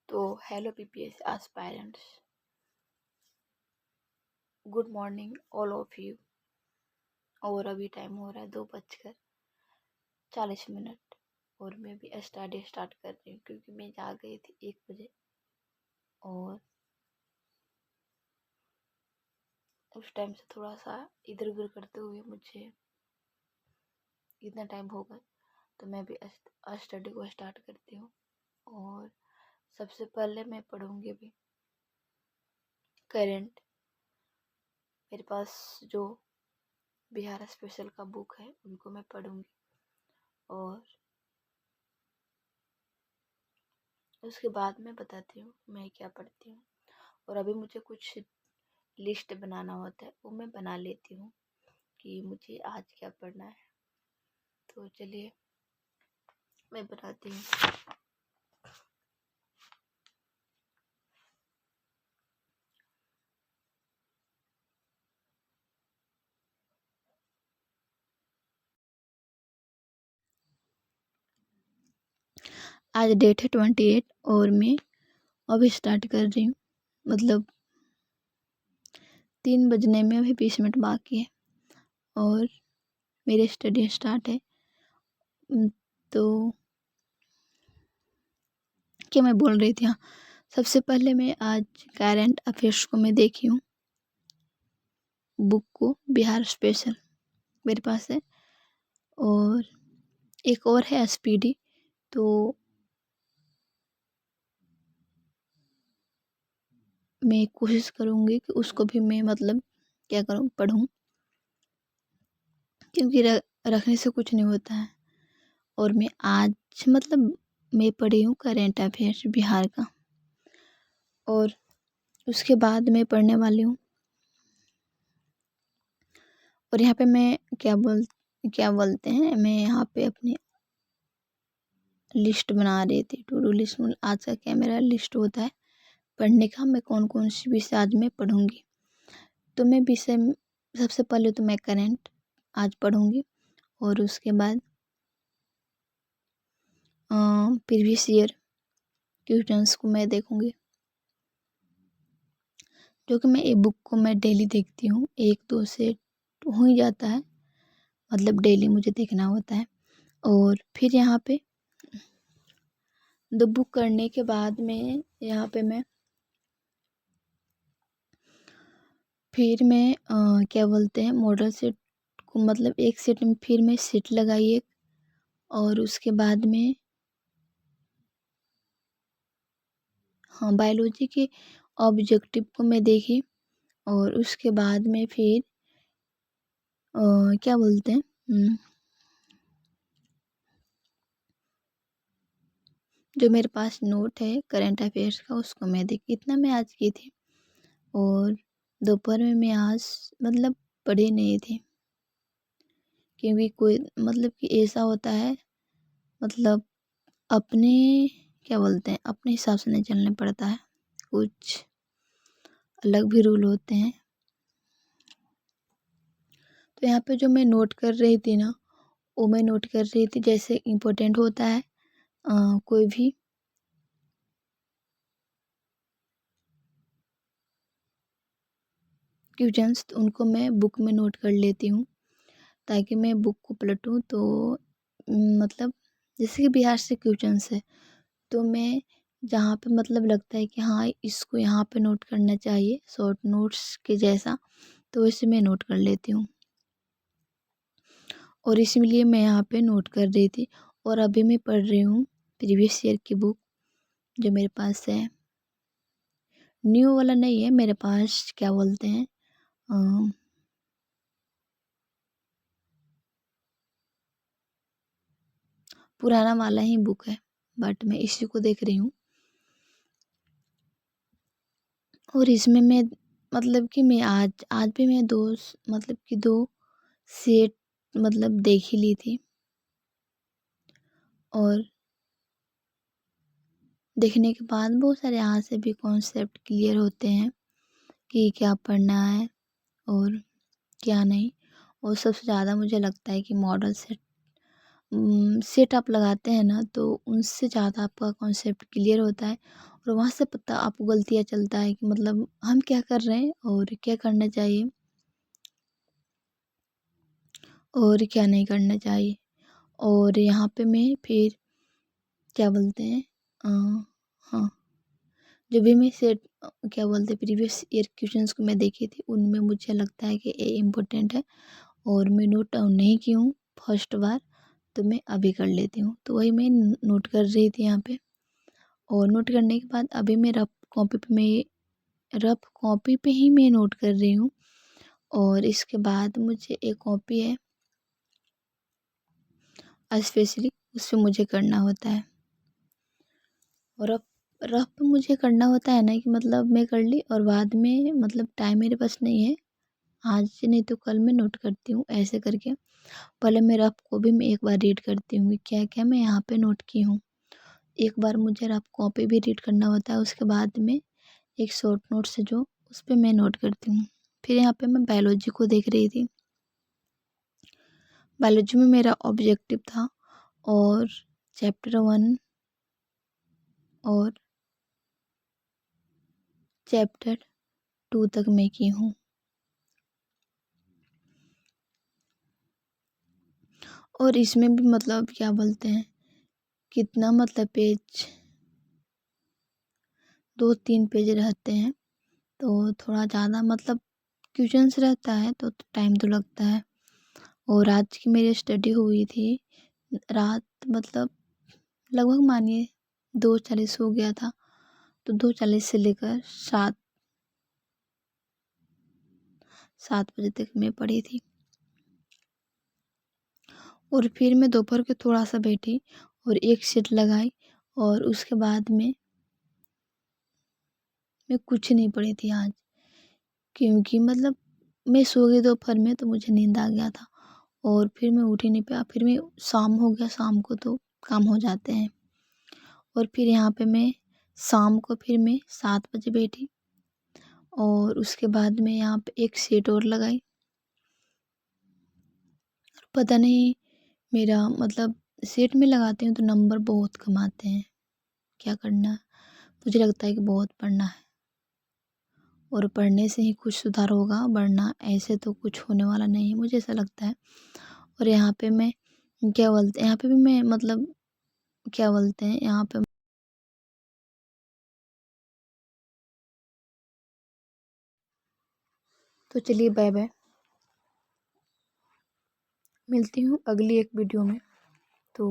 तो hello PPS aspirants, good morning all of you. और अभी टाइम हो रहा है 2:40 और मैं भी स्टडी स्टार्ट कर रही हूँ क्योंकि मैं जा गई थी 1 बजे और उस टाइम से थोड़ा सा इधर उधर करते हुए मुझे इतना टाइम हो गया। तो मैं भी स्टडी को स्टार्ट करती हूँ और सबसे पहले मैं पढ़ूँगी भी करेंट। मेरे पास जो बिहार स्पेशल का बुक है उनको मैं पढ़ूँगी और उसके बाद मैं बताती हूँ मैं क्या पढ़ती हूँ। और अभी मुझे कुछ लिस्ट बनाना होता है वो मैं बना लेती हूँ कि मुझे आज क्या पढ़ना है। तो चलिए मैं बनाती हूँ। आज डेट है 28 और मैं अभी स्टार्ट कर रही हूँ। मतलब 3 बजने में अभी 20 मिनट बाकी है और मेरी स्टडी स्टार्ट है। तो क्या मैं बोल रही थी, हाँ, सबसे पहले मैं आज करंट अफेयर्स को मैं देखी हूँ। बुक को बिहार स्पेशल मेरे पास है और एक और है एसपीडी। तो मैं कोशिश करूँगी कि उसको भी मैं मतलब क्या करूँ, पढूँ, क्योंकि रखने से कुछ नहीं होता है। और मैं आज मतलब मैं पढ़ी हूँ करेंट अफेयर्स बिहार का और उसके बाद मैं पढ़ने वाली हूँ। और यहाँ पे मैं क्या बोलते हैं, मैं यहाँ पे अपनी लिस्ट बना रही थी, टू डू लिस्ट। आज का क्या मेरा लिस्ट होता है पढ़ने का, मैं कौन कौन सी विषय आज मैं पढ़ूँगी। तो मैं विषय सबसे पहले तो मैं करेंट आज पढ़ूँगी और उसके बाद प्रीवियस ईयर क्वेश्चंस को मैं देखूँगी, जो कि मैं ये बुक को मैं डेली देखती हूँ। 1-2 सेट हो ही जाता है, मतलब डेली मुझे देखना होता है। और फिर यहाँ पे 2 बुक करने के बाद में यहाँ पे मैं क्या बोलते हैं मॉडल सेट को, मतलब एक सेट में फिर मैं सेट लगाई एक, और उसके बाद में हाँ बायोलॉजी के ऑब्जेक्टिव को मैं देखी। और उसके बाद में फिर क्या बोलते हैं जो मेरे पास नोट है करंट अफेयर्स का उसको मैं देखी। इतना मैं आज की थी और दोपहर में मैं आज मतलब पढ़ी नहीं थी, क्योंकि कोई मतलब कि ऐसा होता है, मतलब अपने क्या बोलते हैं अपने हिसाब से नहीं चलना पड़ता है, कुछ अलग भी रूल होते हैं। तो यहाँ पे जो मैं नोट कर रही थी ना, वो मैं नोट कर रही थी जैसे इम्पोर्टेंट होता है कोई भी क्वेश्चंस, तो उनको मैं बुक में नोट कर लेती हूँ ताकि मैं बुक को पलटूँ तो मतलब जैसे कि बिहार से क्वेश्चंस है तो मैं जहाँ पे मतलब लगता है कि हाँ इसको यहाँ पे नोट करना चाहिए शॉर्ट नोट्स के जैसा, तो वैसे मैं नोट कर लेती हूँ। और इसीलिए मैं यहाँ पे नोट कर रही थी। और अभी मैं पढ़ रही हूँ प्रीवियस ईयर की बुक जो मेरे पास है। न्यू वाला नहीं है मेरे पास, क्या बोलते हैं पुराना वाला ही बुक है, बट मैं इसी को देख रही हूँ। और इसमें मैं मतलब कि मैं आज आज भी मैं मतलब कि 2 सेट मतलब देख ही ली थी। और देखने के बाद बहुत सारे यहाँ से भी कॉन्सेप्ट क्लियर होते हैं कि क्या पढ़ना है और क्या नहीं। और सबसे ज़्यादा मुझे लगता है कि मॉडल सेट सेट आप लगाते हैं ना तो उनसे ज़्यादा आपका कॉन्सेप्ट क्लियर होता है और वहाँ से पता आपको गलतियाँ चलता है कि मतलब हम क्या कर रहे हैं और क्या करना चाहिए और क्या नहीं करना चाहिए। और यहाँ पे मैं फिर क्या बोलते हैं हाँ, जो भी मैं क्या बोलते हैं प्रीवियस ईयर क्वेश्चंस को मैं देखी थी उनमें मुझे लगता है कि ये इम्पोर्टेंट है और मैं नोट डाउन नहीं की हूँ फर्स्ट बार, तो मैं अभी कर लेती हूँ। तो वही मैं नोट कर रही थी यहाँ पे और नोट करने के बाद अभी मैं रफ कॉपी पे ही मैं नोट कर रही हूँ। और इसके बाद मुझे एक कॉपी है स्पेशली, उस पे मुझे करना होता है और रफ रफ पे मुझे करना होता है ना कि मतलब मैं कर ली और बाद में मतलब टाइम मेरे पास नहीं है, आज नहीं तो कल मैं नोट करती हूँ ऐसे करके। पहले मैं रफ को भी मैं एक बार रीड करती हूँ कि क्या क्या मैं यहाँ पे नोट की हूँ। एक बार मुझे रफ कॉपी भी रीड करना होता है, उसके बाद में एक शॉर्ट नोट्स है जो उस पे मैं नोट करती हूँ। फिर यहाँ पे मैं बायोलॉजी को देख रही थी। बायोलॉजी में मेरा ऑब्जेक्टिव था और चैप्टर 1 और चैप्टर 2 तक मैं की हूँ। और इसमें भी मतलब क्या बोलते हैं कितना मतलब पेज 2-3 पेज रहते हैं, तो थोड़ा ज़्यादा मतलब क्वेश्चंस रहता है तो टाइम तो लगता है। और आज की मेरी स्टडी हुई थी रात, मतलब लगभग मानिए 2:40 हो गया था, तो 2:40 से लेकर 7 बजे तक मैं पढ़ी थी। और फिर मैं दोपहर के थोड़ा सा बैठी और एक सेट लगाई और उसके बाद में मैं कुछ नहीं पढ़ी थी आज, क्योंकि मतलब मैं सो गई दोपहर में तो मुझे नींद आ गया था और फिर मैं उठ ही नहीं पाया। फिर मैं शाम हो गया, शाम को तो काम हो जाते हैं। और फिर यहाँ पे मैं शाम को फिर मैं 7 बजे बैठी और उसके बाद में यहाँ पे एक सीट और लगाई। पता नहीं मेरा मतलब सीट में लगाती हूँ तो नंबर बहुत कम आते हैं, क्या करना। मुझे लगता है कि बहुत पढ़ना है और पढ़ने से ही कुछ सुधार होगा, वरना ऐसे तो कुछ होने वाला नहीं है, मुझे ऐसा लगता है। और यहाँ पे मैं क्या बोलते हैं, यहाँ पे भी मैं मतलब क्या बोलते हैं यहाँ पे। तो चलिए बाय बाय, मिलती हूँ अगली एक वीडियो में। तो